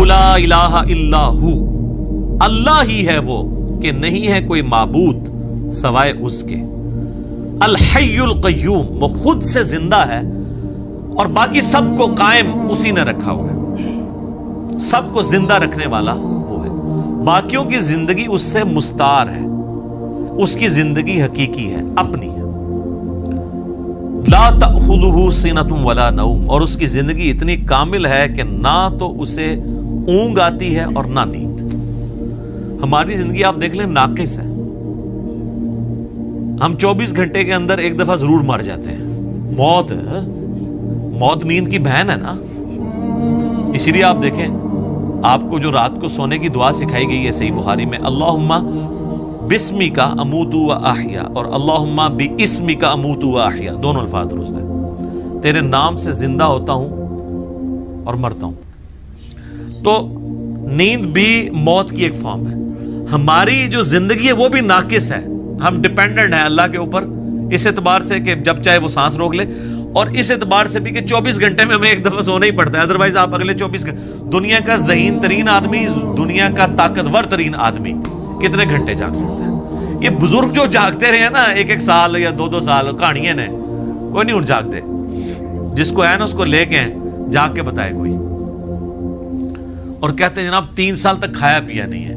لا الہ الا ہو، اللہ ہی ہے وہ کہ نہیں ہے کوئی معبود سوائے اس کے، الحی القیوم، وہ خود سے زندہ ہے اور باقی سب کو قائم اسی نے رکھا ہوا ہے، سب کو زندہ رکھنے والا وہ ہے، باقیوں کی زندگی اس سے مستعار ہے، اس کی زندگی حقیقی ہے، اپنی ہے۔ لا تأخذہ سنۃ ولا نوم، اور اس کی زندگی اتنی کامل ہے کہ نہ تو اسے اونگ آتی ہے اور نہ نیند۔ ہماری زندگی آپ دیکھ لیں ناقص ہے، ہم 24 گھنٹے کے اندر ایک دفعہ ضرور مر جاتے ہیں، موت نیند کی بہن ہے نا۔ اسی لیے آپ دیکھیں آپ کو جو رات کو سونے کی دعا سکھائی گئی ہے صحیح بخاری میں، اللہم بسمک اموت و احیا، اور اللہم باسمک اموت و احیا، دونوں الفاظ درست ہیں، تیرے نام سے زندہ ہوتا ہوں اور مرتا ہوں۔ تو نیند بھی موت کی ایک فارم ہے۔ ہماری جو زندگی ہے وہ بھی ناقص ہے، ہم ڈیپینڈنٹ ہیں اللہ کے اوپر اس اعتبار سے کہ جب چاہے وہ سانس روک لے، اور اس اعتبار سے بھی کہ 24 گھنٹے میں ہمیں ایک دفعہ سونا ہی پڑتا ہے، ادروائز آپ اگلے 24 گھنٹے، دنیا کا ذہین ترین آدمی، دنیا کا طاقتور ترین آدمی کتنے گھنٹے جاگ سکتا ہے؟ یہ بزرگ جو جاگتے رہے ہیں نا 1-1 سال یا 2-2 سال، کہانیاں نے کوئی نہیں اٹھ جاگتے، جس کو ہے نا اس کو لے کے جاگ کے بتائے کوئی، اور کہتے ہیں جناب 3 سال تک کھایا پیا نہیں ہے۔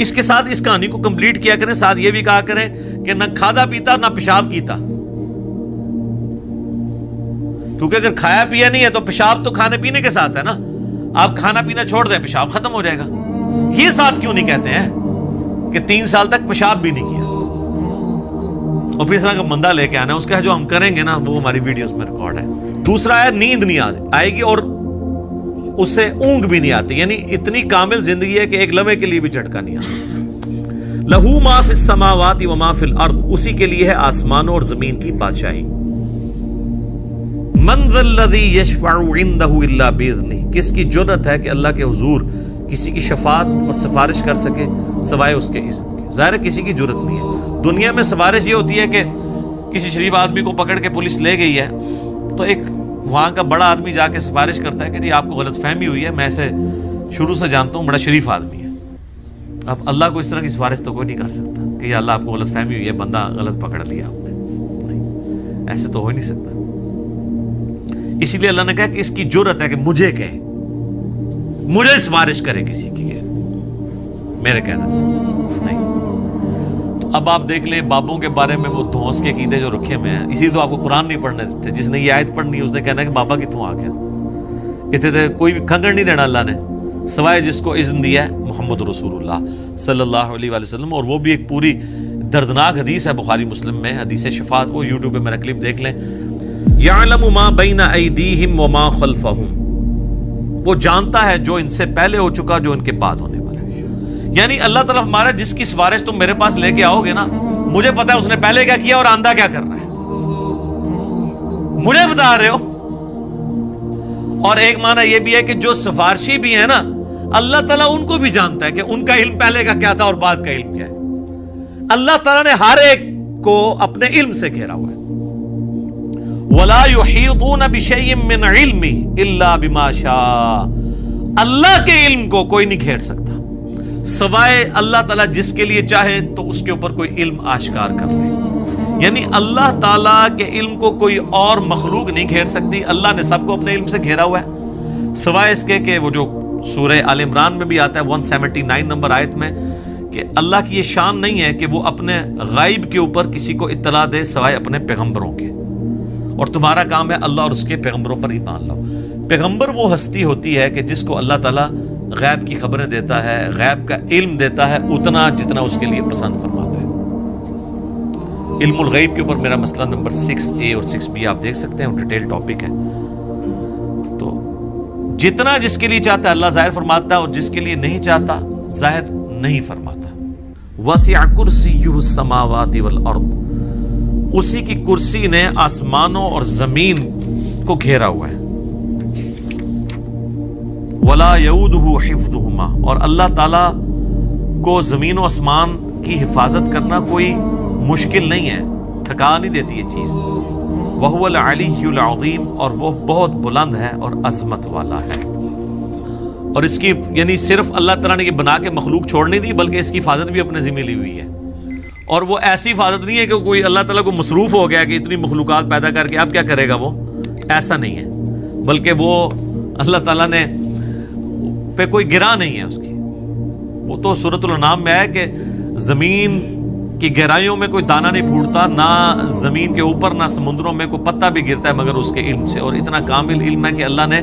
اس کے ساتھ اس کہانی کو کمپلیٹ کیا کریں، ساتھ یہ بھی کہا کریں کہ نہ کھادا پیتا نہ پیشاب کیتا، کیونکہ اگر کھایا پیا نہیں ہے تو پیشاب تو کھانے پینے کے ساتھ ہے نا، آپ کھانا پینا چھوڑ دیں پیشاب ختم ہو جائے گا۔ یہ ساتھ کیوں نہیں کہتے ہیں کہ 3 سال تک پیشاب بھی نہیں کیا، اور پھر اس طرح کا بندہ لے کے آنا ہے، اس کا جو ہم کریں گے نا وہ ہماری ویڈیوز میں ریکارڈ ہے۔ دوسرا ہے نیند نہیں آئے گی اور اس سے اونگ بھی نہیں آتی، یعنی اتنی کامل زندگی ہے کہ ایک لمحے کے لیے بھی جھٹکا نہیں آتا۔ لہو ما فی السماوات و ما فی الارض، اسی کے لیے ہے آسمانوں اور زمین کی بادشاہی۔ من ذا الذی یشفع عندہ الا باذنہ، کس کی جرأت ہے کہ اللہ کے حضور کسی کی شفاعت اور سفارش کر سکے سوائے اس کے اذن کے؟ ظاہر ہے کسی کی جرأت نہیں ہے۔ دنیا میں سفارش یہ ہوتی ہے کہ کسی شریف آدمی کو پکڑ کے پولیس لے گئی ہے تو ایک وہاں کا بڑا آدمی جا کے سفارش کرتا ہے کہ جی آپ کو غلط فہمی ہوئی ہے، میں اسے شروع سے جانتا ہوں، بڑا شریف آدمی ہے۔ اب اللہ کو اس طرح کی سفارش تو کوئی نہیں کر سکتا کہ یا اللہ آپ کو غلط فہمی ہوئی ہے، بندہ غلط پکڑ لیا آپ نے، نہیں، ایسے تو ہو ہی نہیں سکتا۔ اسی لیے اللہ نے کہا کہ اس کی جرأت ہے کہ مجھے کہے، مجھے سفارش کرے کسی کی، میرے کہنا نہیں۔ تو اب آپ دیکھ لیں بابوں کے بارے میں وہ دھونس کے عقیدے جو رکھے ہوئے ہیں، اسی تو آپ کو قرآن نہیں پڑھنے دیتے، جس نے یہ آیت پڑھنی اس نے کہنا ہے کہ بابا کتوں آ گیا، اتنے کوئی بھی کھنگڑ نہیں دینا اللہ نے سوائے جس کو اذن دیا ہے محمد رسول اللہ صلی اللہ علیہ وآلہ وسلم، اور وہ بھی ایک پوری دردناک حدیث ہے بخاری مسلم میں، حدیث شفاعت، وہ یوٹیوب پہ میرا کلپ دیکھ لیں۔ یعلم ما بین ایدیہم وما خلفہم، وہ جانتا ہے جو ان سے پہلے ہو چکا، جو ان کے بعد ہونے والا ہے۔ یعنی اللہ تعالیٰ ہمارا جس کی سفارش تم میرے پاس لے کے آؤ گے نا، مجھے پتا ہے اس نے پہلے کیا کیا اور آندہ کیا کر رہا ہے، مجھے بتا رہے ہو۔ اور ایک معنی یہ بھی ہے کہ جو سفارشی بھی ہے نا، اللہ تعالیٰ ان کو بھی جانتا ہے کہ ان کا علم پہلے کا کیا تھا اور بعد کا علم کیا ہے۔ اللہ تعالیٰ نے ہر ایک کو اپنے علم سے گھیرا ہوا ہے۔ وَلَا يُحِيطُونَ بِشَيْءٍ مِّنْ عِلْمِهِ إِلَّا بِمَا شَاءَ، اللہ کے علم کو کوئی نہیں گھیر سکتا سوائے اللہ تعالیٰ جس کے لیے چاہے تو اس کے اوپر کوئی علم آشکار کر لے۔ یعنی اللہ تعالیٰ کے علم کو کوئی اور مخلوق نہیں گھیر سکتی، اللہ نے سب کو اپنے علم سے گھیرا ہوا ہے، سوائے اس کے کہ وہ جو سورہ آل عمران میں بھی آتا ہے 179 نمبر آیت میں کہ اللہ کی یہ شان نہیں ہے کہ وہ اپنے غائب کے اوپر کسی کو اطلاع دے سوائے اپنے پیغمبروں کے، اور تمہارا کام ہے اللہ اور اس کے پیغمبروں پر ایمان لاؤ۔ پیغمبر وہ ہستی ہوتی ہے کہ جس کو اللہ تعالیٰ غیب کی خبریں دیتا ہے، غیب کا علم دیتا ہے اتنا جتنا اس کے لیے پسند فرماتا ہے۔ علم الغیب کے اوپر میرا مسئلہ نمبر 6A اور 6B آپ دیکھ سکتے ہیں، وہ ڈیٹیل ٹاپک ہے۔ تو جتنا جس کے لیے چاہتا ہے اللہ ظاہر فرماتا ہے، اور جس کے لیے نہیں چاہتا ظاہر نہیں فرماتا۔ وسع کرسیہ السماوات والارض، اسی کی کرسی نے آسمانوں اور زمین کو گھیرا ہوا ہے۔ ولا یؤودہ حفظہما، اور اللہ تعالی کو زمین و آسمان کی حفاظت کرنا کوئی مشکل نہیں ہے، تھکا نہیں دیتی یہ چیز۔ وہو العلی العظیم، اور وہ بہت بلند ہے اور عظمت والا ہے۔ اور اس کی یعنی صرف اللہ تعالیٰ نے یہ بنا کے مخلوق چھوڑ نہیں دی بلکہ اس کی حفاظت بھی اپنے ذمہ لی ہوئی ہے. اور وہ ایسی حفاظت نہیں ہے کہ کوئی اللہ تعالیٰ کو مصروف ہو گیا کہ اتنی مخلوقات پیدا کر کے اب کیا کرے گا وہ, ایسا نہیں ہے, بلکہ وہ اللہ تعالیٰ نے پہ کوئی گرا نہیں ہے اس کی. وہ تو سورۃ الانعام میں ہے کہ زمین کی گہرائیوں میں کوئی دانہ نہیں پھوٹتا, نہ زمین کے اوپر نہ سمندروں میں کوئی پتا بھی گرتا ہے مگر اس کے علم سے, اور اتنا کامل علم ہے کہ اللہ نے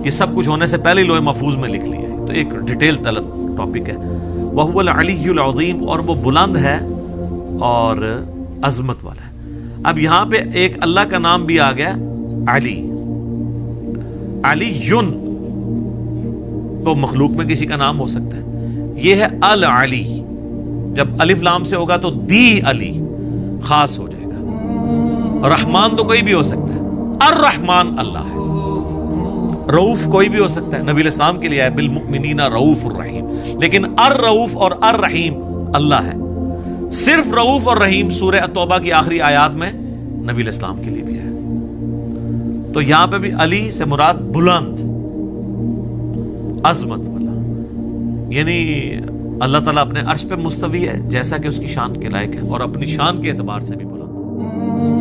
یہ سب کچھ ہونے سے پہلے لوح محفوظ میں لکھ لیا ہے. تو ایک ڈیٹیل ٹاپک ہے. وَهُوَ الْعَلِيُّ الْعَظِيمُ, اور وہ بلند ہے اور عظمت والا ہے. اب یہاں پہ ایک اللہ کا نام بھی آ گیا علی. علی یون تو مخلوق میں کسی کا نام ہو سکتا ہے, یہ ہے العلی. جب الف لام سے ہوگا تو دی علی خاص ہو جائے گا. رحمان تو کوئی بھی ہو سکتا ہے, الرحمان اللہ ہے. رؤوف کوئی بھی ہو سکتا ہے, نبی الاسلام کے لیے ہے بالمؤمنین رؤوف الرحیم, لیکن الرؤوف اور الرحیم اللہ ہے. صرف رؤوف اور رحیم سورہ توبہ کی آخری آیات میں نبی الاسلام کے لیے بھی ہے. تو یہاں پہ بھی علی سے مراد بلند, عظمت والا, یعنی اللہ تعالیٰ اپنے عرش پہ مستوی ہے جیسا کہ اس کی شان کے لائق ہے, اور اپنی شان کے اعتبار سے بھی بلند ہے.